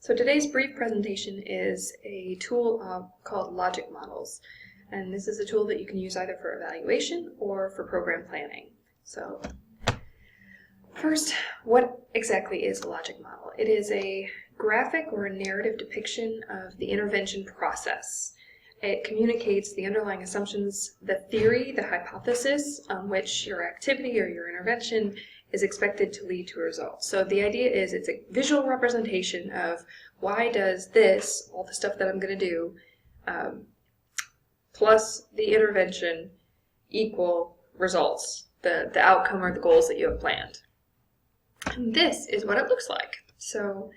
So today's brief presentation is a tool called Logic Models, and this is a tool that you can use either for evaluation or for program planning. So first, what exactly is a logic model? It is a graphic or a narrative depiction of the intervention process. It communicates the underlying assumptions, the theory, the hypothesis on which your activity or your intervention is expected to lead to a result. So the idea is it's a visual representation of why does this, all the stuff that I'm going to do, plus the intervention equal results, the outcome or the goals that you have planned. And this is what it looks like. So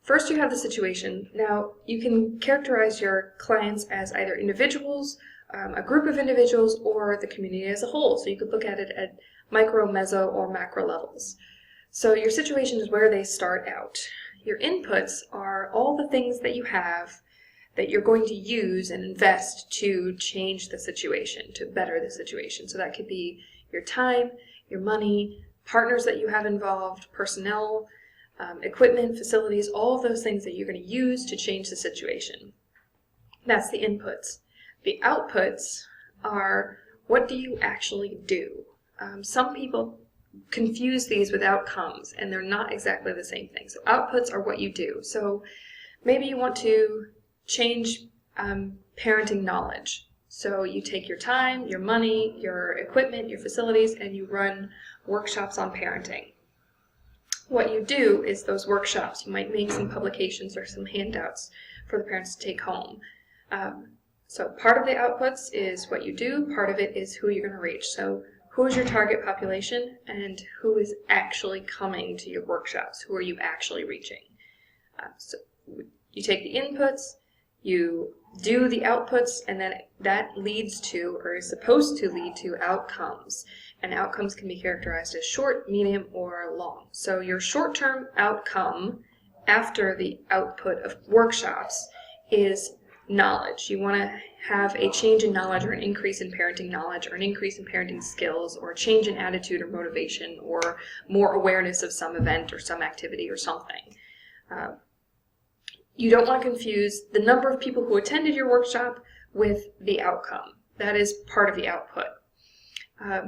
first you have the situation. Now you can characterize your clients as either individuals, a group of individuals, or the community as a whole. So you could look at it at micro, meso, or macro levels. So your situation is where they start out. Your inputs are all the things that you have that you're going to use and invest to change the situation, to better the situation. So that could be your time, your money, partners that you have involved, personnel, equipment, facilities, all of those things that you're going to use to change the situation. That's the inputs. The outputs are what do you actually do? Some people confuse these with outcomes, and they're not exactly the same thing. So outputs are what you do. So maybe you want to change parenting knowledge. So you take your time, your money, your equipment, your facilities, and you run workshops on parenting. What you do is those workshops, you might make some publications or some handouts for the parents to take home. So part of the outputs is what you do, part of it is who you're going to reach. So who is your target population and who is actually coming to your workshops? Who are you actually reaching? So you take the inputs, you do the outputs, and then that leads to, or is supposed to lead to, outcomes. And outcomes can be characterized as short, medium, or long. So your short-term outcome after the output of workshops is knowledge. You want to have a change in knowledge or an increase in parenting knowledge or an increase in parenting skills or a change in attitude or motivation or more awareness of some event or some activity or something. You don't want to confuse the number of people who attended your workshop with the outcome. That is part of the output.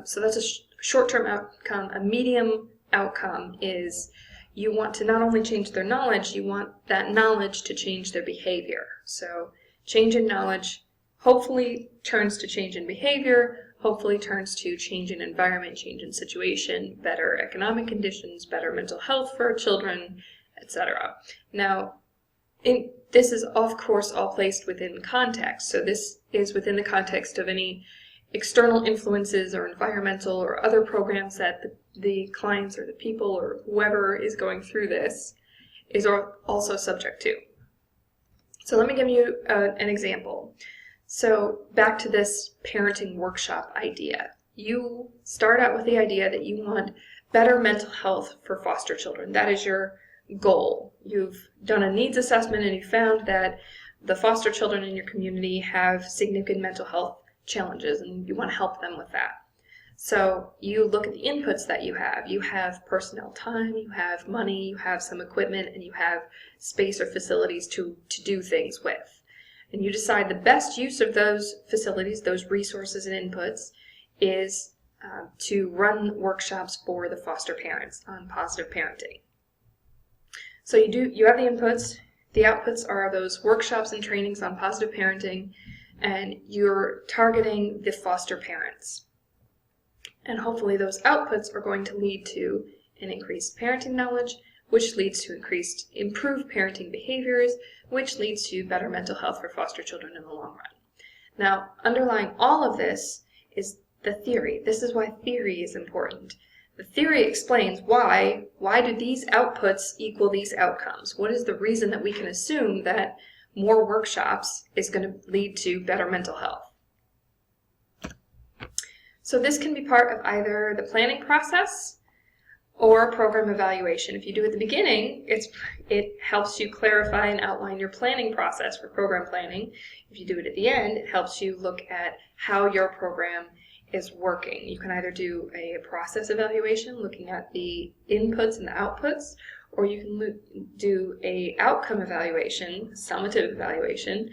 So that's a short-term outcome. A medium outcome is you want to not only change their knowledge, you want that knowledge to change their behavior. So change in knowledge hopefully turns to change in behavior, hopefully turns to change in environment, change in situation, better economic conditions, better mental health for children, etc. Now, this is of course all placed within context. So this is within the context of any external influences or environmental or other programs that the clients or the people or whoever is going through this is also subject to. So let me give you an example. So back to this parenting workshop idea. You start out with the idea that you want better mental health for foster children. That is your goal. You've done a needs assessment and you found that the foster children in your community have significant mental health challenges and you want to help them with that. So you look at the inputs that you have. You have personnel time, you have money, you have some equipment, and you have space or facilities to do things with. And you decide the best use of those facilities, those resources and inputs, is to run workshops for the foster parents on positive parenting. So you have the inputs. The outputs are those workshops and trainings on positive parenting, and you're targeting the foster parents. And hopefully those outputs are going to lead to an increased parenting knowledge, which leads to improved parenting behaviors, which leads to better mental health for foster children in the long run. Now, underlying all of this is the theory. This is why theory is important. The theory explains why do these outputs equal these outcomes? What is the reason that we can assume that more workshops is going to lead to better mental health? So this can be part of either the planning process or program evaluation. If you do it at the beginning, it helps you clarify and outline your planning process for program planning. If you do it at the end, it helps you look at how your program is working. You can either do a process evaluation, looking at the inputs and the outputs, or you can do a outcome evaluation, summative evaluation,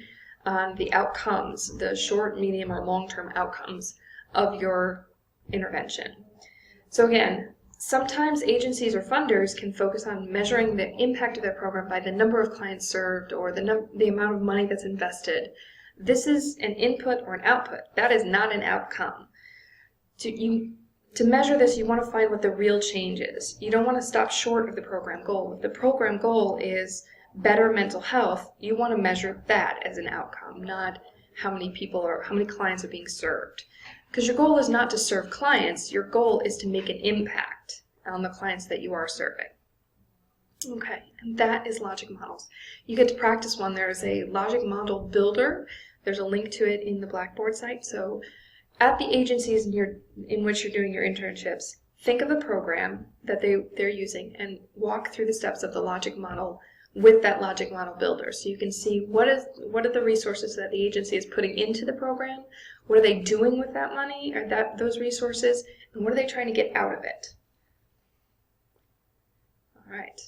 on the outcomes, the short, medium, or long-term outcomes of your intervention. So again, sometimes agencies or funders can focus on measuring the impact of their program by the number of clients served or the amount of money that's invested. This is an input or an output. That is not an outcome. To measure this, you want to find what the real change is. You don't want to stop short of the program goal. If the program goal is better mental health, you want to measure that as an outcome, not how many people or how many clients are being served. Because your goal is not to serve clients, your goal is to make an impact on the clients that you are serving. Okay, and that is logic models. You get to practice one. There's a logic model builder. There's a link to it in the Blackboard site. So at the agencies in which you're doing your internships, think of a program that they're using and walk through the steps of the logic model with that logic model builder, so you can see what are the resources that the agency is putting into the program, what are they doing with that money or those resources, and what are they trying to get out of it. All right.